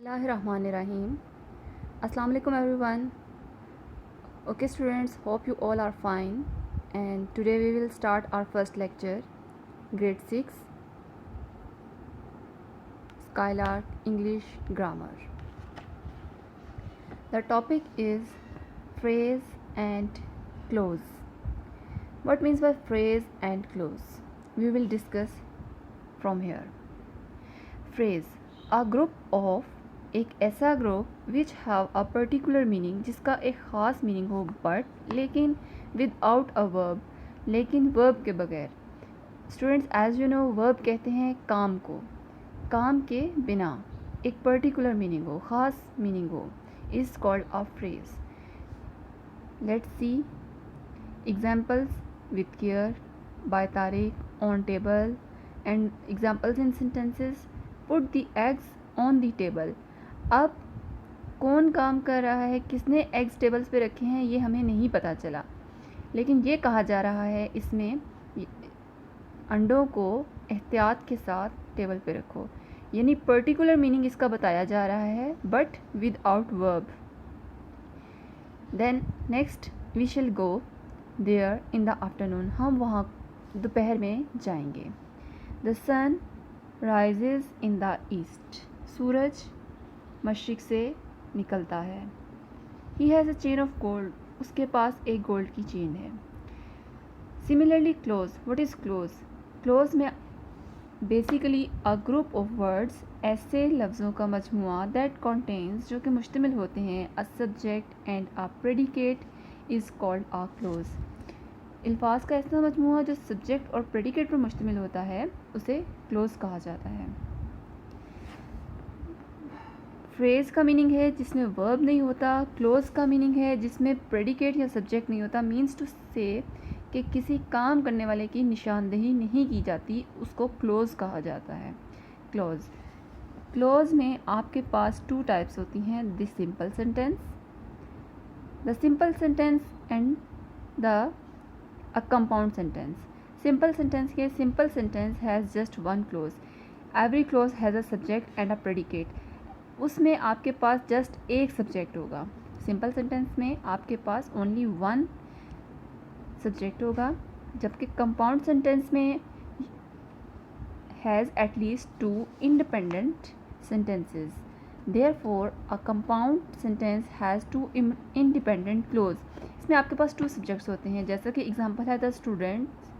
Bismillahirrahmanirrahim. Assalamu alaikum everyone. Okay students, hope you all are fine, and today we will start our first lecture, grade 6, Skylark English Grammar. The topic is phrase and clause. What means by phrase and clause? We will discuss from here. Phrase, a group of, एक ऐसा group which have a particular meaning, जिसका एक ख़ास meaning हो but लेकिन without a verb, लेकिन verb के बगैर. Students, as you know, verb कहते हैं काम को. काम के बिना एक पर्टिकुलर मीनिंग हो, ख़ास मीनिंग हो, is called a phrase. Let's see examples with care by Tariq on table and examples in sentences. Put the eggs on the table. अब कौन काम कर रहा है, किसने एग्स टेबल्स पे रखे हैं, ये हमें नहीं पता चला, लेकिन ये कहा जा रहा है इसमें अंडों को एहतियात के साथ टेबल पे रखो. यानी पर्टिकुलर मीनिंग इसका बताया जा रहा है but without verb. Then next we shall go there in the afternoon. हम वहाँ दोपहर में जाएंगे. The sun rises in the east. सूरज मशरिक से निकलता है. He has a chain of gold. उसके पास एक गोल्ड की चेन है. Similarly clause. What is clause? Clause में basically a group of words, ऐसे लफ्ज़ों का मजमुआ दैट कॉन्टेन्स, जो कि मुश्तमिल होते हैं, अ subject and a predicate is called a close. अल्फाज का ऐसा मजमुआ जो सब्जेक्ट और प्रेडिकेट पर मुश्तमिल होता है, उसे क्लोज कहा जाता है. फ्रेज़ का मीनिंग है जिसमें वर्ब नहीं होता. क्लोज का मीनिंग है जिसमें प्रेडिकेट या सब्जेक्ट नहीं होता. मीन्स टू से कि किसी काम करने वाले की निशानदेही नहीं की जाती, उसको क्लोज कहा जाता है. क्लोज. क्लोज में आपके पास टू टाइप्स होती हैं, the simple sentence, the simple sentence and the a compound sentence. Simple sentence के simple sentence has just one clause. Every clause has a subject and a predicate. उसमें आपके पास just एक subject होगा. Simple sentence में आपके पास only one subject होगा, जबकि कंपाउंड सेंटेंस में has at least two independent sentences. Therefore a compound sentence has two independent clause. इसमें आपके पास टू सब्जेक्ट्स होते हैं, जैसा कि एग्जांपल है the students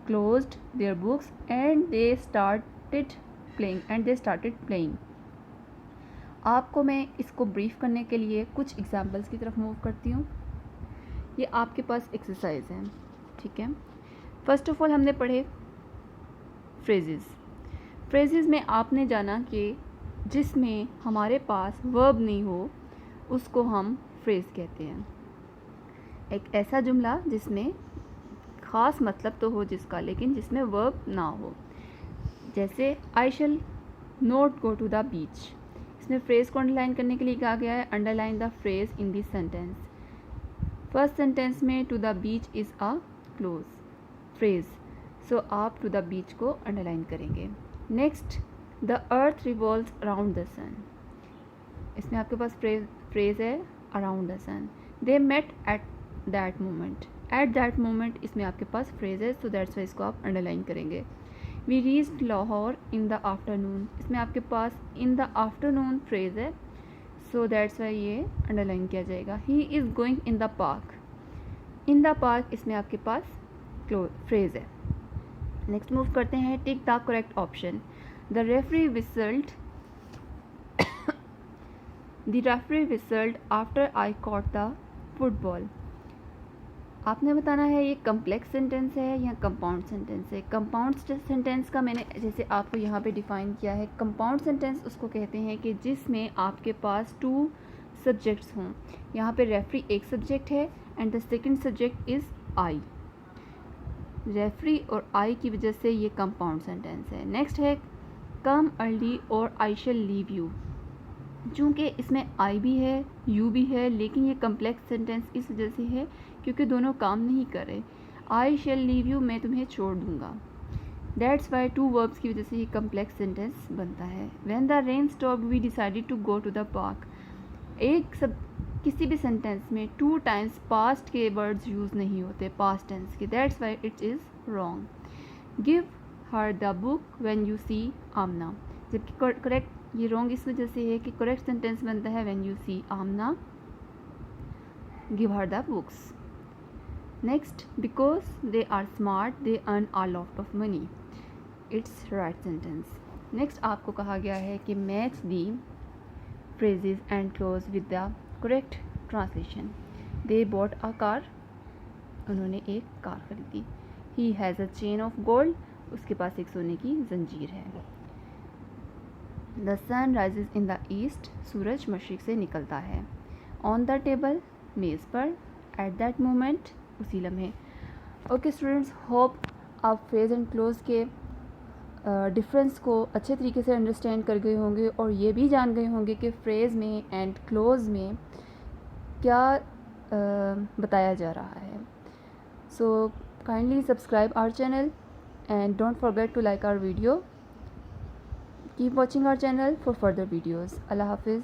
closed their books and they started playing. आपको मैं इसको ब्रीफ करने के लिए कुछ एग्जांपल्स की तरफ मूव करती हूँ. ये आपके पास एक्सरसाइज है, ठीक है. फर्स्ट ऑफ ऑल हमने पढ़े फ्रेजेस. फ्रेजेस में आपने जाना कि जिसमें हमारे पास वर्ब नहीं हो उसको हम फ्रेज कहते हैं. एक ऐसा जुमला जिसमें ख़ास मतलब तो हो जिसका, लेकिन जिसमें वर्ब ना हो. जैसे I shall not go to the beach. इसमें फ्रेज़ को अंडरलाइन करने के लिए कहा गया है, underline the phrase in this sentence. First sentence में to the beach is a clause phrase, so आप टू द बीच को अंडरलाइन करेंगे. Next, the earth revolves around the sun. इसमें आपके पास फ्रेज़ है around the sun. They met at that moment. At that moment इसमें आपके पास फ्रेज़ है, सो दैट्स वाई इसको आप अंडरलाइन करेंगे. We reached Lahore in the afternoon. इसमें आपके पास इन द आफ्टरनून फ्रेज़ है, सो दैट्स वाई ये अंडरलाइन किया जाएगा. He is going in the park. In the park इसमें आपके पास फ्रेज़ है. नेक्स्ट मूव करते हैं, take the correct option. The referee whistled after I caught the football. आपने बताना है ये कम्प्लेक्स सेंटेंस है या कंपाउंड सेंटेंस है. कंपाउंड सेंटेंस का मैंने जैसे आपको यहाँ पे डिफ़ाइन किया है. कंपाउंड सेंटेंस उसको कहते हैं कि जिसमें आपके पास टू सब्जेक्ट्स हों. यहाँ पे रेफरी एक सब्जेक्ट है and the second subject is I. Referee और आई की वजह से ये कंपाउंड सेंटेंस है. नेक्स्ट है कम अर्ली और आई शैल लीव यू. चूँकि इसमें आई भी है, यू भी है, लेकिन ये कम्प्लेक्स सेंटेंस इस वजह से है क्योंकि दोनों काम नहीं कर रहे. आई शैल लीव यू, मैं तुम्हें छोड़ दूँगा. दैट्स वाई टू वर्ब्स की वजह से ये कम्प्लेक्स सेंटेंस बनता है। When the rain stopped we decided to go to the park. एक सब किसी भी सेंटेंस में 2 टाइम्स पास्ट के वर्ड्स यूज़ नहीं होते, पास्ट टेंस के, that's why it is wrong. Give her the book when you see Amna, जबकि करेक्ट ये रॉन्ग इस वजह से है कि करेक्ट सेंटेंस बनता है when you see Amna give her the books. Next, because they are smart they earn a lot of money, it's right sentence. Next आपको कहा गया है कि match the phrases and close with the correct translation. They bought a car, उन्होंने एक car खरीदी। He has a chain of gold, उसके पास एक सोने की जंजीर है। The sun rises in the east, सूरज मशरिक से निकलता है। On the table, मेज़ पर। At that moment, उसी लम्हे। ओके स्टूडेंट्स, होप आप फ्रेज एंड क्लोज के डिफरेंस को अच्छे तरीके से अंडरस्टैंड कर गए होंगे और ये भी जान गए होंगे कि फ्रेज़ में एंड क्लोज में क्या बताया जा रहा है। So kindly subscribe our channel and don't forget to like our video. Keep watching our channel for further videos. अल्लाह हाफिज़।